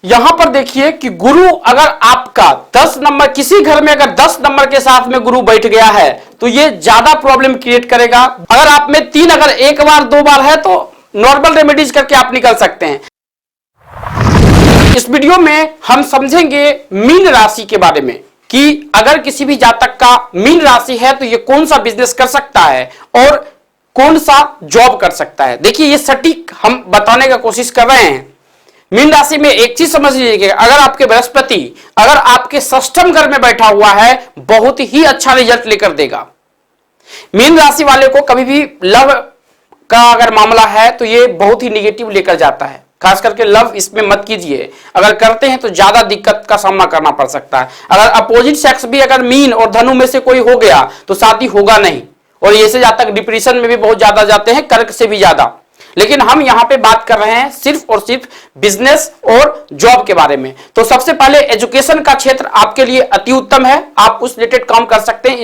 यहां पर देखिए कि गुरु अगर आपका 10 नंबर, किसी घर में अगर 10 नंबर के साथ में गुरु बैठ गया है तो यह ज्यादा प्रॉब्लम क्रिएट करेगा। अगर आप में 3 अगर एक बार 2 बार है तो नॉर्मल रेमेडीज करके आप निकल सकते हैं। इस वीडियो में हम समझेंगे मीन राशि के बारे में कि अगर किसी भी जातक का मीन राशि है तो ये कौन सा बिजनेस कर सकता है और कौन सा जॉब कर सकता है। देखिए ये सटीक हम बताने का कोशिश कर रहे हैं। मीन राशि में एक चीज समझ लीजिएगा, अगर आपके बृहस्पति अगर आपके षष्ठम घर में बैठा हुआ है बहुत ही अच्छा रिजल्ट लेकर देगा। मीन राशि वाले को कभी भी लव का अगर मामला है तो ये बहुत ही निगेटिव लेकर जाता है। खास करके लव इसमें मत कीजिए, अगर करते हैं तो ज्यादा दिक्कत का सामना करना पड़ सकता है। अगर अपोजिट सेक्स भी अगर मीन और धनु में से कोई हो गया तो शादी होगा नहीं, और ऐसे जातक डिप्रेशन में भी बहुत ज्यादा जाते हैं, कर्क से भी ज्यादा। लेकिन हम यहां पे बात कर रहे हैं सिर्फ और सिर्फ बिजनेस और जॉब के बारे में। तो सबसे पहले एजुकेशन का क्षेत्र आपके लिए अति उत्तम है। आप उस रिलेटेड काम कर सकते हैं,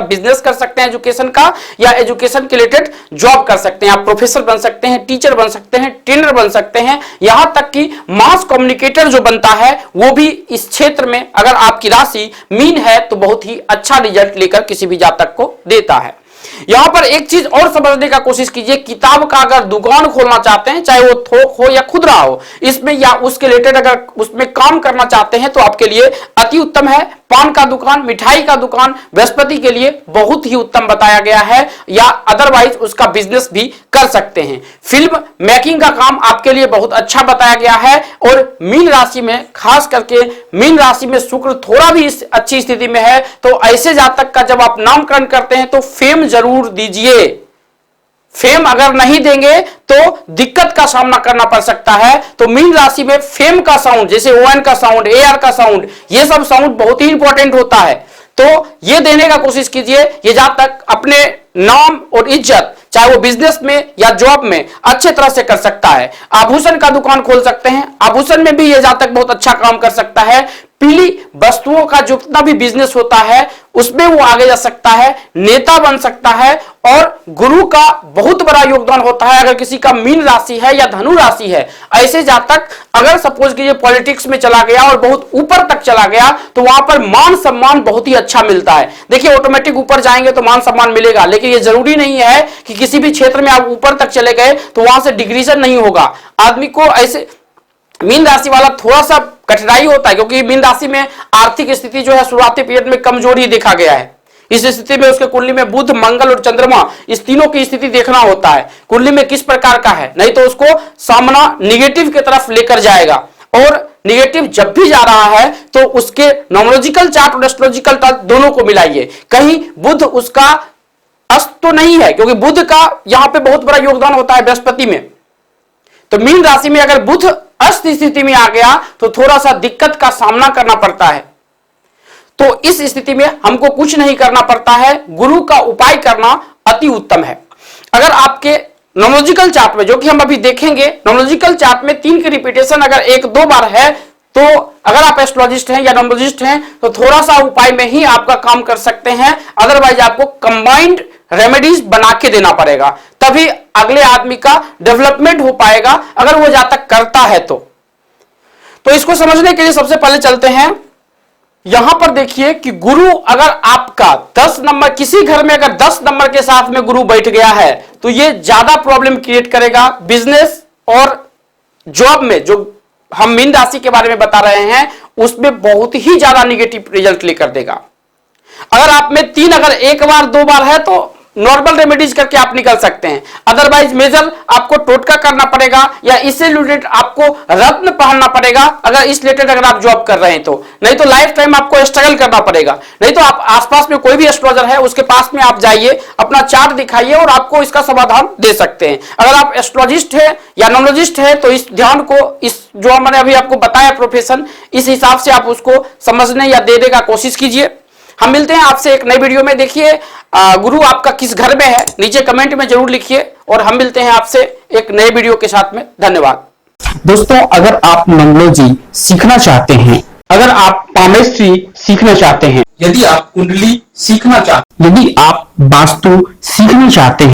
बिजनेस कर सकते हैं एजुकेशन का, या एजुकेशन के रिलेटेड जॉब कर सकते हैं। आप प्रोफेसर बन सकते हैं, टीचर बन सकते हैं, ट्रेनर बन सकते हैं, यहां तक कि मास कम्युनिकेटर जो बनता है वो भी इस क्षेत्र में अगर आपकी राशि मीन है तो बहुत ही अच्छा रिजल्ट लेकर किसी भी जातक को देता है। यहां पर एक चीज और समझने का कोशिश कीजिए, किताब का अगर दुकान खोलना चाहते हैं, चाहे वो थोक हो या खुदरा हो, इसमें या उसके रिलेटेड अगर उसमें काम करना चाहते हैं तो आपके लिए अति उत्तम है। पान का दुकान, मिठाई का दुकान बृहस्पति के लिए बहुत ही उत्तम बताया गया है, या अदरवाइज उसका बिजनेस भी कर सकते हैं। फिल्म मेकिंग का काम आपके लिए बहुत अच्छा बताया गया है। और मीन राशि में, खास करके मीन राशि में शुक्र थोड़ा भी अच्छी स्थिति में है तो ऐसे जातक का जब आप नामकरण करते हैं तो फेम जरूर दीजिए। फेम अगर नहीं देंगे तो दिक्कत का सामना करना पड़ सकता है। तो मीन राशि में फेम का साउंड, जैसे ओएन का साउंड, एआर का साउंड, ये सब साउंड बहुत ही इंपॉर्टेंट होता है। तो ये देने का कोशिश कीजिए। ये जातक अपने नाम और इज्जत, चाहे वो बिजनेस में या जॉब में, अच्छे तरह से कर सकता है। आभूषण का दुकान खोल सकते हैं, आभूषण में भी ये जातक बहुत अच्छा काम कर सकता है। पीली वस्तुओं का जितना भी बिजनेस होता है उसमें वो आगे जा सकता है, नेता बन सकता है। और गुरु का बहुत बड़ा योगदान होता है। अगर किसी का मीन राशि है या धनु राशि है, ऐसे जातक अगर सपोज कीजिए पॉलिटिक्स में चला गया और बहुत ऊपर तक चला गया तो वहां पर मान सम्मान बहुत ही अच्छा मिलता है। देखिए ऑटोमेटिक ऊपर जाएंगे तो मान सम्मान मिलेगा, लेकिन ये जरूरी नहीं है कि किसी भी क्षेत्र में आप ऊपर तक चले गए तो वहां से डिग्रीजन नहीं होगा। आदमी को ऐसे मीन राशि वाला थोड़ा सा कठिनाई होता है, क्योंकि मीन राशि में आर्थिक स्थिति जो है शुरुआती पीरियड में कमजोर ही देखा गया है। इस स्थिति में उसके कुंडली में बुध, मंगल और चंद्रमा, इस तीनों की स्थिति देखना होता है कुंडली में किस प्रकार का है, नहीं तो उसको सामना निगेटिव की तरफ लेकर जाएगा। और निगेटिव जब भी जा रहा है तो उसके न्यूमरोलॉजिकल चार्ट और एस्ट्रोलॉजिकल चार्ट दोनों को मिलाइए। कहीं बुध उसका अस्त तो नहीं है, क्योंकि बुध का यहां पे बहुत बड़ा योगदान होता है बृहस्पति में। तो मीन राशि में अगर बुध अस्त स्थिति में आ गया तो थोड़ा सा दिक्कत का सामना करना पड़ता है। तो इस स्थिति में हमको कुछ नहीं करना पड़ता है, गुरु का उपाय करना अति उत्तम है। अगर आपके न्यूमरोलॉजिकल चार्ट में, जो कि हम अभी देखेंगे, न्यूमरोलॉजिकल चार्ट में 3 की रिपीटेशन अगर 1-2 बार है तो अगर आप एस्ट्रोलॉजिस्ट हैं या न्यूमरोलॉजिस्ट हैं तो थोड़ा सा उपाय में ही आपका काम कर सकते हैं। अदरवाइज आपको कंबाइंड रेमेडीज बना के देना पड़ेगा, तभी अगले आदमी का डेवलपमेंट हो पाएगा, अगर वो जातक करता है तो इसको समझने के लिए सबसे पहले चलते हैं। यहां पर देखिए कि गुरु अगर आपका 10 नंबर, किसी घर में अगर 10 नंबर के साथ में गुरु बैठ गया है तो ये ज्यादा प्रॉब्लम क्रिएट करेगा। बिजनेस और जॉब में जो हम मीन राशि के बारे में बता रहे हैं उसमें बहुत ही ज्यादा निगेटिव रिजल्ट लेकर देगा। अगर आप में 3 अगर एक बार 2 बार है तो नॉर्मल रेमेडीज करके आप निकल सकते हैं। अदरवाइज मेजर आपको टोटका करना पड़ेगा, या इससे रिलेटेड आपको रत्न पहनना पड़ेगा अगर इस रिलेटेड अगर आप जॉब कर रहे हैं तो। नहीं तो लाइफ टाइम आपको स्ट्रगल करना पड़ेगा। नहीं तो आप आसपास में कोई भी एस्ट्रोलॉजर है उसके पास में आप जाइए, अपना चार्ट दिखाइए और आपको इसका समाधान दे सकते हैं। अगर आप एस्ट्रोलॉजिस्ट है या न्यूमरोलॉजिस्ट है तो इस ध्यान को, इस जो मैंने अभी आपको बताया प्रोफेशन, इस हिसाब से आप उसको समझने या देने का कोशिश कीजिए। हम मिलते हैं आपसे एक नई वीडियो में। देखिए गुरु आपका किस घर में है नीचे कमेंट में जरूर लिखिए, और हम मिलते हैं आपसे एक नए वीडियो के साथ में। धन्यवाद दोस्तों, अगर आप न्यूमरोलॉजी सीखना चाहते हैं, अगर आप पामेस्ट्री सीखना चाहते हैं, यदि आप कुंडली सीखना चाहते हैं, यदि आप वास्तु सीखना चाहते हैं,